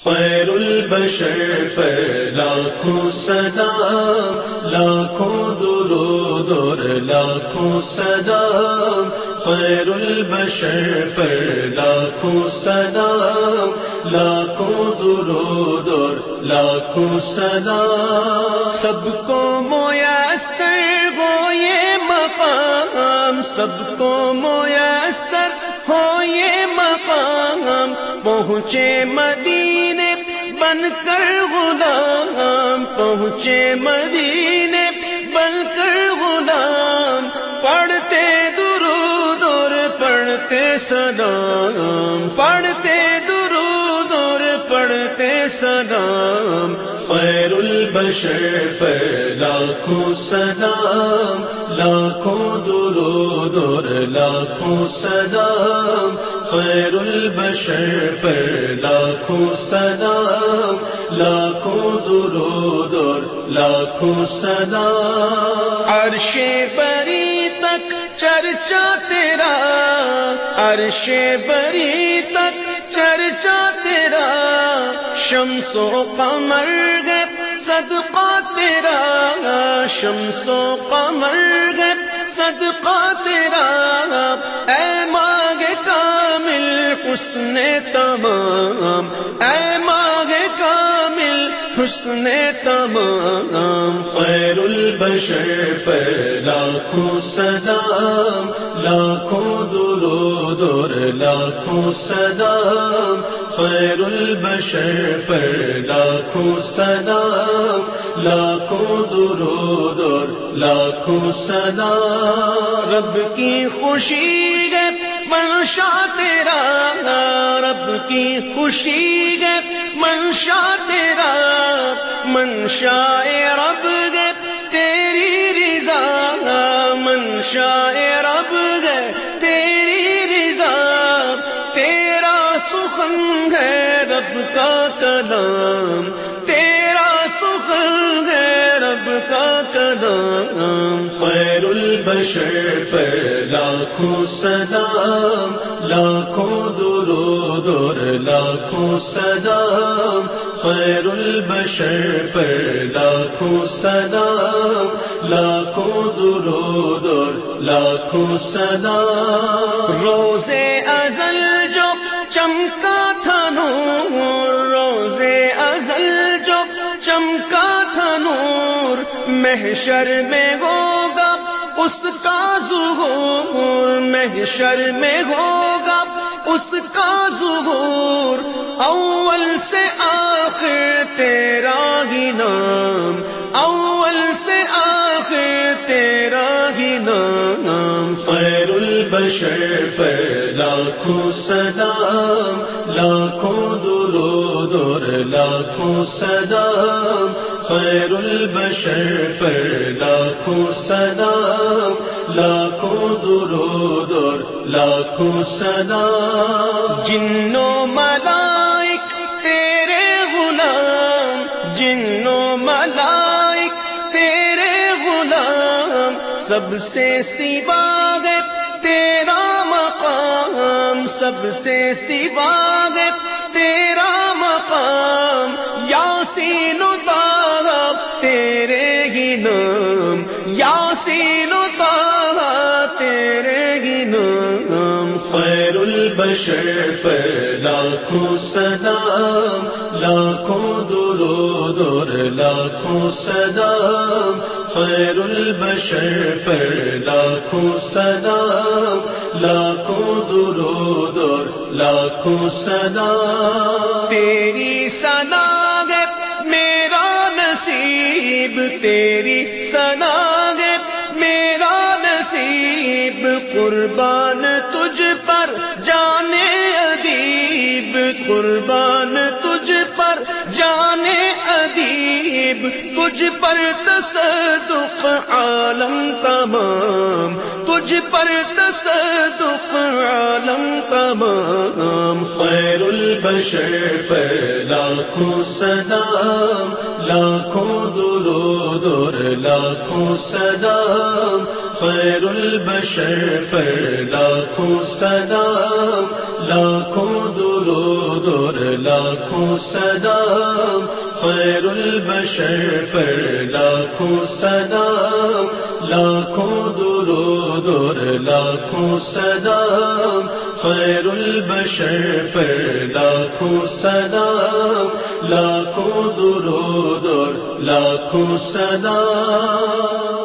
خیر البشر پر لاکھوں سلام، لاکھوں درود اور لاکھوں سلام، خیر البشر پر لاکھوں سلام، لاکھوں درود اور لاکھوں سلام۔ سب کو میسر ہو یہ مقام، سب کو میسر ہو یہ مقام، پہنچے مدینے بن کر غلام، پہنچے مدینے بن کر غلام، پڑھتے درود اور پڑھتے سلام، پڑھتے درود اور پڑھتے سلام۔ خیر البشر پر لاکھوں سلام، لاکھوں درود اور لاکھوں سلام، خیر البشر پر لاکھوں سلام، لاکھوں درود اور لاکھوں سلام۔ عرش بری تک چرچا تیرا، عرش بری تک چرچا تیرا، شمس و قمر گئے صدقہ تیرا، شمس و قمر گئے صدقہ تیرا، اے ماغ کامل حسن تمام، اے ماغ کامل حسن تمام۔ خیر البشر پر لاکھوں سلام، لاکھوں درود اور لاکھوں سلام، خیر البشر پر لاکھوں سلام، لاکھوں درود اور لاکھوں سلام۔ رب کی خوشی ہے منشا تیرا، رب کی خوشی ہے منشا تیرا، منشا رب ہے تیری رضا، منشا رب ہے تیری رضا، تیرا سخن ہے رب کا کلام، تیرا سخن ہے رب کا کلام۔ خیر البشر پر لاکھوں سلام، لاکھوں درود اور لاکھوں سلام، خیر البشر پر لاکھوں سلام، لاکھوں درود اور لاکھوں سلام۔ روز ازل جو چمکا تھا نور، روز ازل جو چمکا تھا نور، محشر میں ہوگا اس کا ظہور، محشر میں ہوگا اس کا ظہور، اول سے آخر تیرا ہی نام، اول سے آخر تیرا ہی نام۔ خیر البشر پر لاکھوں سلام، لاکھوں درود اور لاکھوں سلام، خیر البشر پر لاکھوں سلام، لاکھوں درود اور لاکھوں سلام۔ جن و ملائک تیرے غلام، جن و ملائک تیرے غلام، سب سے سوا ہے تیرا مقام، سب سے سوا ہے تیرا مقام، یاسین و طٰہٰ تیرے ہی نام، یاسین و طٰہٰ تیرے ہی نام۔ خیر البشر پر لاکھوں سلام، لاکھوں درود اور لاکھوں سلام، خیر البشر پر لاکھوں سلام، لاکھوں درود اور لاکھوں سلام۔ تیری ثنا ہے میرا نصیب، تیری ثنا ہے میرا نصیب، قربان تجھ پر جانے ادیب، قربان تجھ پر جانے ادیب، تجھ پر تصدق عالم تمام، تجھ پر تصدق عالم تمام۔ خیر البشر پر لاکھوں سلام، لاکھوں درود اور لاکھوں سلام، خیر البشر پر لاکھوں سلام، لاکھوں درود اور لاکھوں سلام، خیر البشر پر لاکھوں سلام، لاکھوں درود اور لاکھوں سلام، خیر البشر پر لاکھوں سلام، لاکھوں درود اور لاکھوں سلام۔